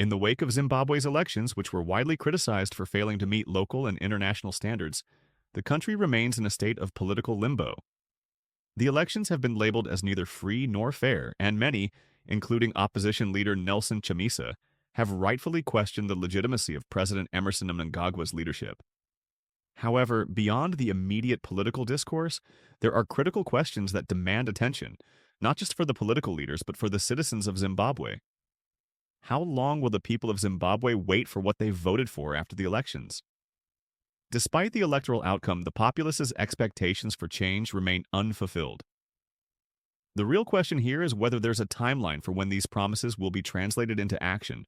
In the wake of Zimbabwe's elections, which were widely criticized for failing to meet local and international standards, the country remains in a state of political limbo. The elections have been labeled as neither free nor fair, and many, including opposition leader Nelson Chamisa, have rightfully questioned the legitimacy of President Emerson Mnangagwa's leadership. However, beyond the immediate political discourse, there are critical questions that demand attention, not just for the political leaders, but for the citizens of Zimbabwe. How long will the people of Zimbabwe wait for what they voted for after the elections? Despite the electoral outcome, the populace's expectations for change remain unfulfilled. The real question here is whether there's a timeline for when these promises will be translated into action,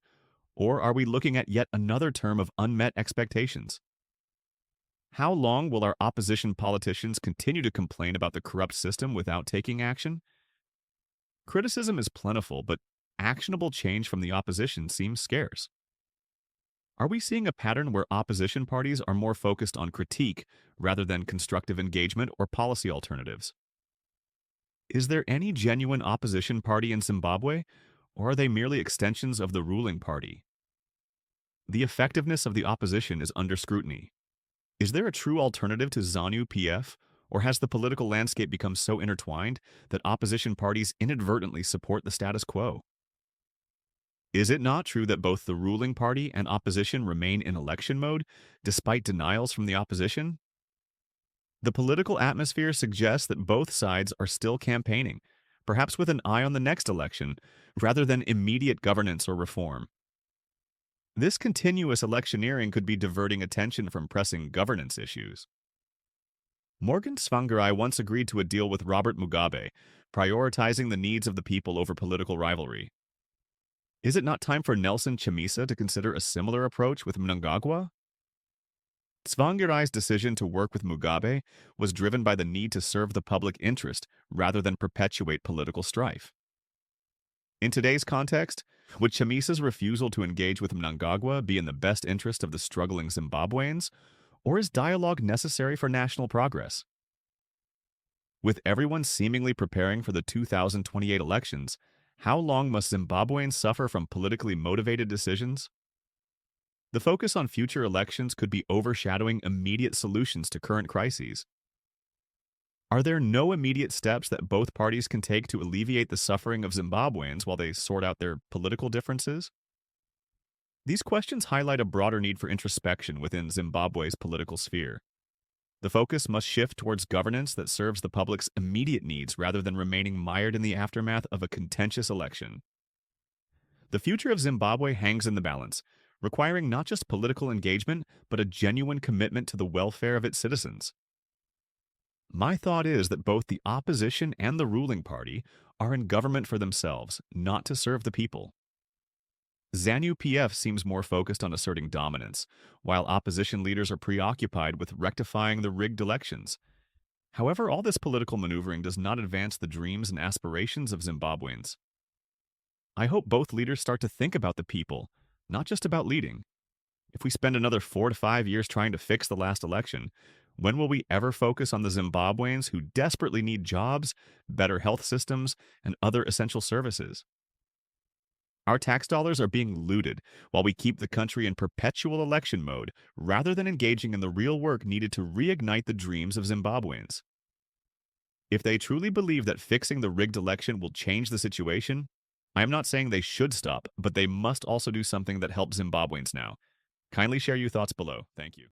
or are we looking at yet another term of unmet expectations? How long will our opposition politicians continue to complain about the corrupt system without taking action? Criticism is plentiful, but actionable change from the opposition seems scarce. Are we seeing a pattern where opposition parties are more focused on critique rather than constructive engagement or policy alternatives? Is there any genuine opposition party in Zimbabwe, or are they merely extensions of the ruling party? The effectiveness of the opposition is under scrutiny. Is there a true alternative to ZANU-PF, or has the political landscape become so intertwined that opposition parties inadvertently support the status quo? Is it not true that both the ruling party and opposition remain in election mode, despite denials from the opposition? The political atmosphere suggests that both sides are still campaigning, perhaps with an eye on the next election, rather than immediate governance or reform. This continuous electioneering could be diverting attention from pressing governance issues. Morgan Tsvangirai once agreed to a deal with Robert Mugabe, prioritizing the needs of the people over political rivalry. Is it not time for Nelson Chamisa to consider a similar approach with Mnangagwa? Tsvangirai's decision to work with Mugabe was driven by the need to serve the public interest rather than perpetuate political strife. In today's context, would Chamisa's refusal to engage with Mnangagwa be in the best interest of the struggling Zimbabweans, or is dialogue necessary for national progress? With everyone seemingly preparing for the 2028 elections, how long must Zimbabweans suffer from politically motivated decisions? The focus on future elections could be overshadowing immediate solutions to current crises. Are there no immediate steps that both parties can take to alleviate the suffering of Zimbabweans while they sort out their political differences? These questions highlight a broader need for introspection within Zimbabwe's political sphere. The focus must shift towards governance that serves the public's immediate needs rather than remaining mired in the aftermath of a contentious election. The future of Zimbabwe hangs in the balance, requiring not just political engagement, but a genuine commitment to the welfare of its citizens. My thought is that both the opposition and the ruling party are in government for themselves, not to serve the people. ZANU-PF seems more focused on asserting dominance, while opposition leaders are preoccupied with rectifying the rigged elections. However, all this political maneuvering does not advance the dreams and aspirations of Zimbabweans. I hope both leaders start to think about the people, not just about leading. If we spend another 4 to 5 years trying to fix the last election, when will we ever focus on the Zimbabweans who desperately need jobs, better health systems, and other essential services? Our tax dollars are being looted while we keep the country in perpetual election mode rather than engaging in the real work needed to reignite the dreams of Zimbabweans. If they truly believe that fixing the rigged election will change the situation, I am not saying they should stop, but they must also do something that helps Zimbabweans now. Kindly share your thoughts below. Thank you.